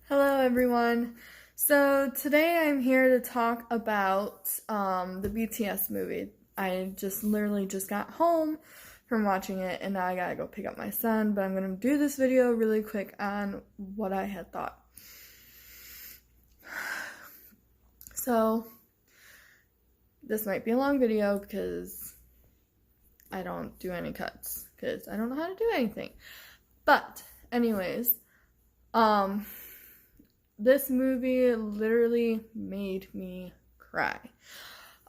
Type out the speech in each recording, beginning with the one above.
Hello everyone. So today I'm here to talk about the BTS movie. I just literally just got home from watching it and now I gotta go pick up my son, but I'm gonna do this video really quick on what I had thought. So this might be a long video because I don't do any cuts because I don't know how to do anything. But anyways, this movie literally made me cry.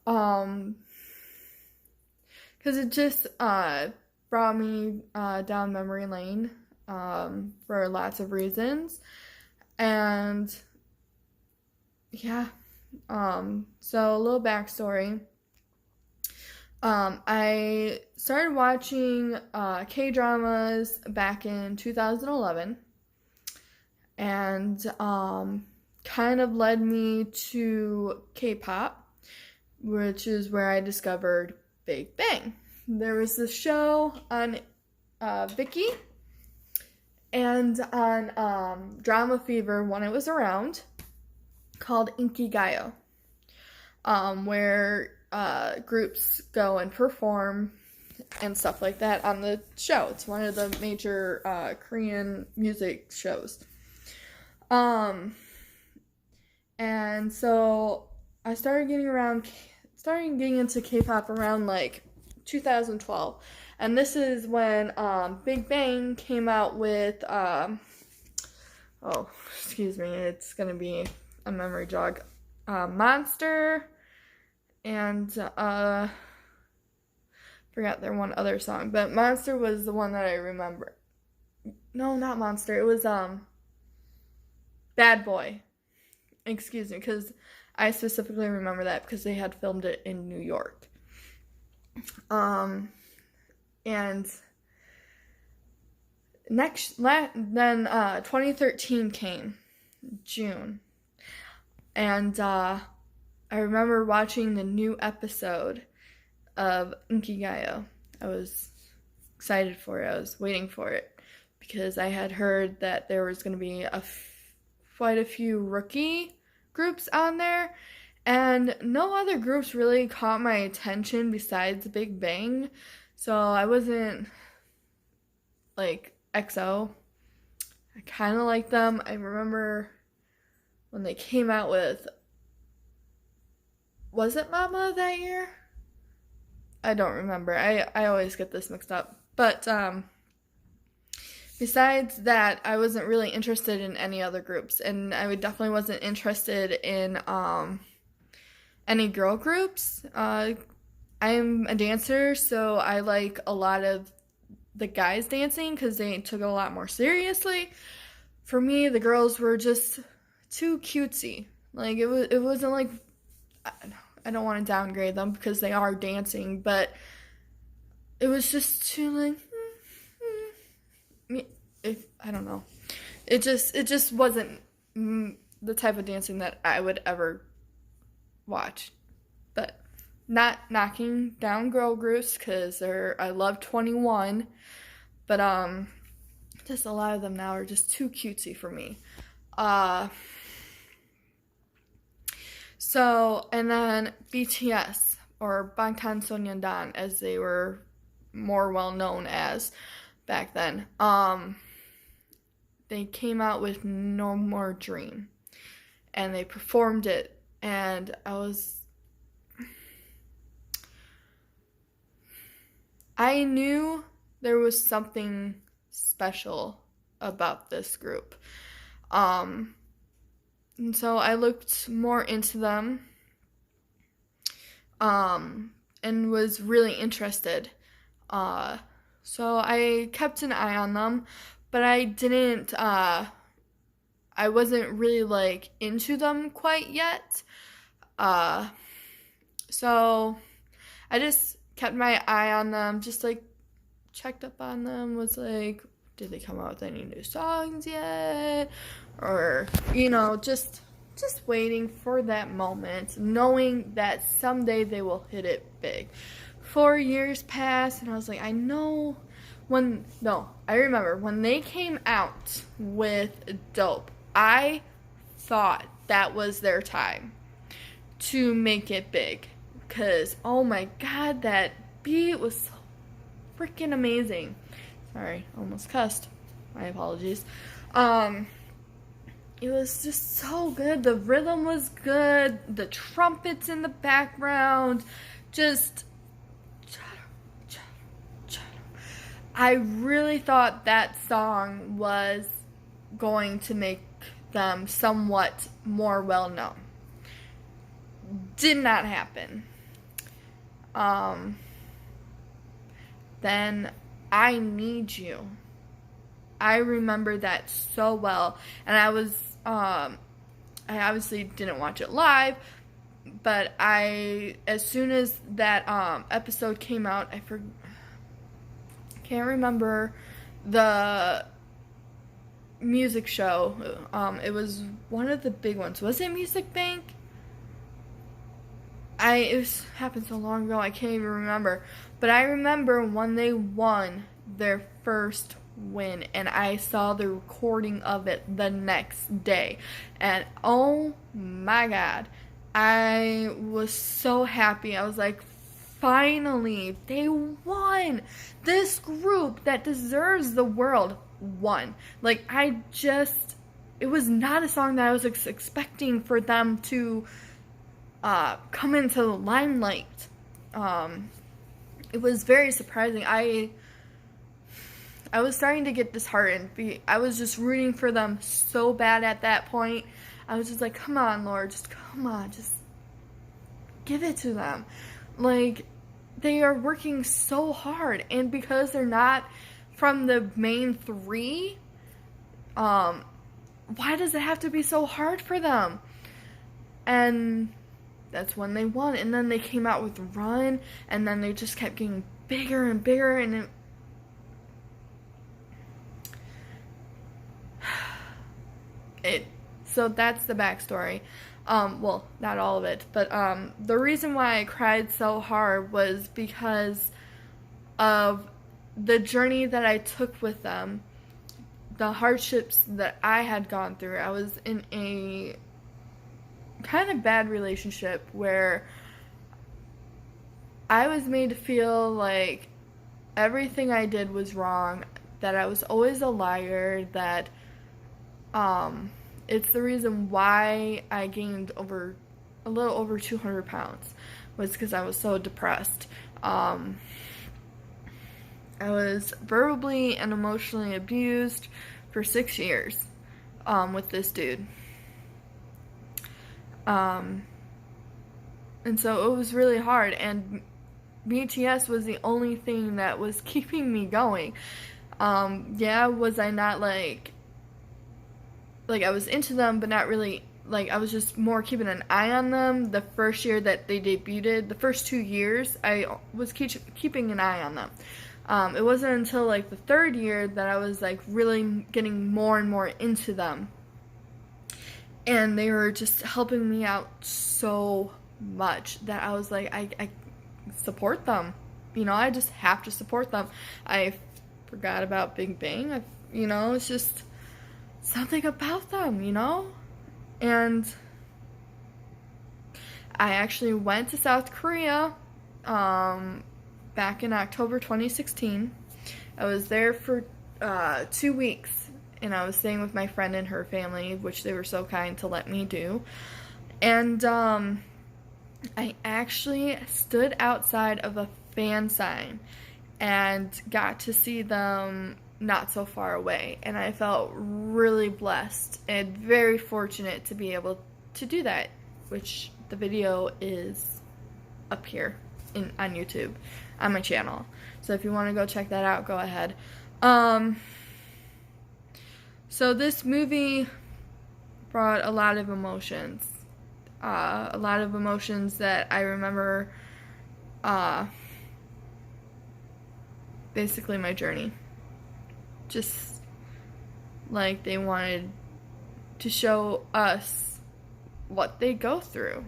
Because it just brought me down memory lane for lots of reasons. And yeah, so a little backstory. I started watching K-dramas back in 2011. And kind of led me to K-pop, which is where I discovered Big Bang. There was this show on Viki and on Drama Fever when it was around called Inkigayo, where groups go and perform and stuff like that on the show. It's one of the major Korean music shows. And so I started getting into K-pop around like 2012. And this is when Big Bang came out with it's gonna be a memory jog. Monster and forgot their one other song, but Monster was the one that I remember. No, not Monster. It was Bad Boy. Excuse me, because I specifically remember that because they had filmed it in New York. And then 2013 came, June. And I remember watching the new episode of Inkigayo. I was excited for it. I was waiting for it because I had heard that there was going to be quite a few rookie groups on there, and no other groups really caught my attention besides Big Bang, so I wasn't like EXO. I kind of like them. I remember when they came out with, was it Mama that year? I don't remember. I always get this mixed up, but besides that, I wasn't really interested in any other groups, and I definitely wasn't interested in any girl groups. I'm a dancer, so I like a lot of the guys dancing because they took it a lot more seriously. For me, the girls were just too cutesy. Like it wasn't like, I don't want to downgrade them because they are dancing, but it was just too like. I don't know. It just wasn't the type of dancing that I would ever watch. But not knocking down girl groups because I love 21, but just a lot of them now are just too cutesy for me. So, and then BTS, or Bangtan as they were more well known as back then. They came out with No More Dream, and they performed it, and I knew there was something special about this group. And so I looked more into them, and was really interested. So I kept an eye on them, but I didn't, I wasn't really, like, into them quite yet. So I just kept my eye on them, just, like, checked up on them, was like, did they come out with any new songs yet? Or, just waiting for that moment, knowing that someday they will hit it big. 4 years passed, and I was like, I remember when they came out with Dope, I thought that was their time to make it big. Because, oh my god, that beat was so freaking amazing. Sorry, almost cussed. My apologies. It was just so good. The rhythm was good. The trumpets in the background. Just... I really thought that song was going to make them somewhat more well known. Did not happen. Then I Need You. I remember that so well. And I obviously didn't watch it live, but as soon as that episode came out, can't remember the music show. It was one of the big ones. Was it Music Bank? It happened so long ago, I can't even remember. But I remember when they won their first win, and I saw the recording of it the next day. And oh my god, I was so happy. I was like, finally, they won! This group that deserves the world won. Like, it was not a song that I was expecting for them to come into the limelight. It was very surprising. I was starting to get disheartened. I was just rooting for them so bad at that point. I was just like, come on, Lord, just come on, just give it to them. Like, they are working so hard, and because they're not from the main three, why does it have to be so hard for them? And that's when they won, and then they came out with Run, and then they just kept getting bigger and bigger, and so that's the backstory. Well, not all of it, but the reason why I cried so hard was because of the journey that I took with them, the hardships that I had gone through. I was in a kind of bad relationship where I was made to feel like everything I did was wrong, that I was always a liar, that it's the reason why I gained a little over 200 pounds, was because I was so depressed. I was verbally and emotionally abused for 6 years with this dude. And so it was really hard, and BTS was the only thing that was keeping me going. Was I not like I was into them, but not really, I was just more keeping an eye on them. The first year that they debuted, the first 2 years, I was keeping an eye on them. It wasn't until, the third year that I was, really getting more and more into them. And they were just helping me out so much that I was like, I support them. I just have to support them. I forgot about Big Bang. It's just something about them, And I actually went to South Korea back in October 2016. I was there for 2 weeks, and I was staying with my friend and her family, which they were so kind to let me do. And I actually stood outside of a fan sign and got to see them not so far away, and I felt really blessed and very fortunate to be able to do that, which the video is up here on YouTube on my channel. So if you want to go check that out, go ahead. So this movie brought a lot of emotions. A lot of emotions that I remember basically my journey. Just like they wanted to show us what they go through.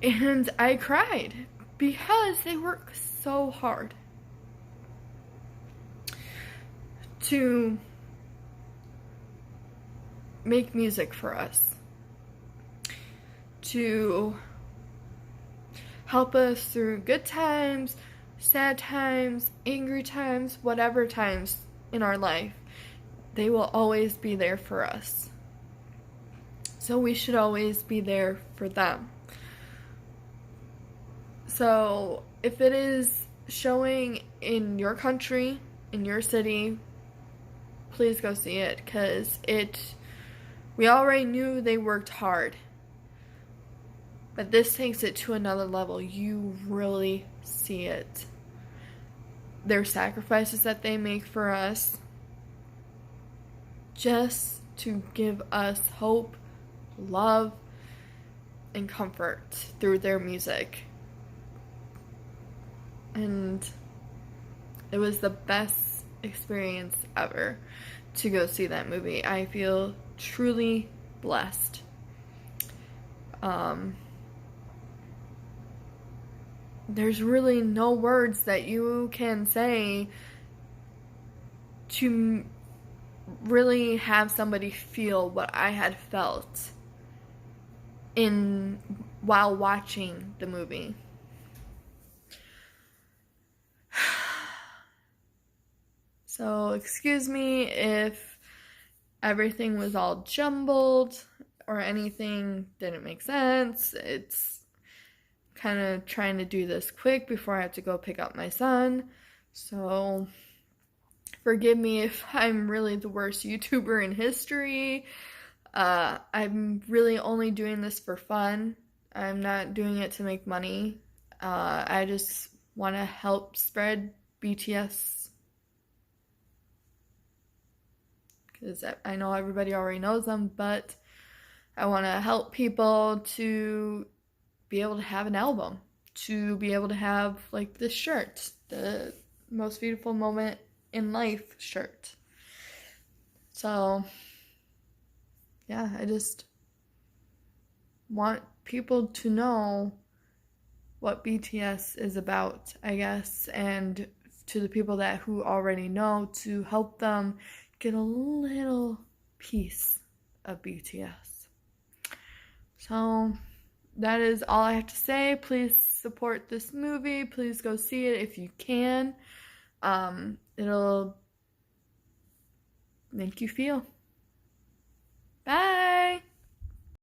And I cried because they work so hard to make music for us, to help us through good times, sad times, angry times, whatever times in our life. They will always be there for us. So we should always be there for them. So if it is showing in your country, in your city, please go see it, because we already knew they worked hard. But this takes it to another level. You really see it. Their sacrifices that they make for us, just to give us hope, love, and comfort through their music. And it was the best experience ever to go see that movie. I feel truly blessed. There's really no words that you can say to really have somebody feel what I had felt while watching the movie. So excuse me if everything was all jumbled or anything didn't make sense. It's kind of trying to do this quick before I have to go pick up my son. So forgive me if I'm really the worst YouTuber in history. I'm really only doing this for fun. I'm not doing it to make money. I just want to help spread BTS, because I know everybody already knows them, but I want to help people to be able to have an album, to be able to have like this shirt, the most beautiful moment in life shirt. So yeah, I just want people to know what BTS is about, I guess, and to the people who already know, to help them get a little piece of BTS. So that is all I have to say. Please support this movie. Please go see it if you can. It'll make you feel. Bye!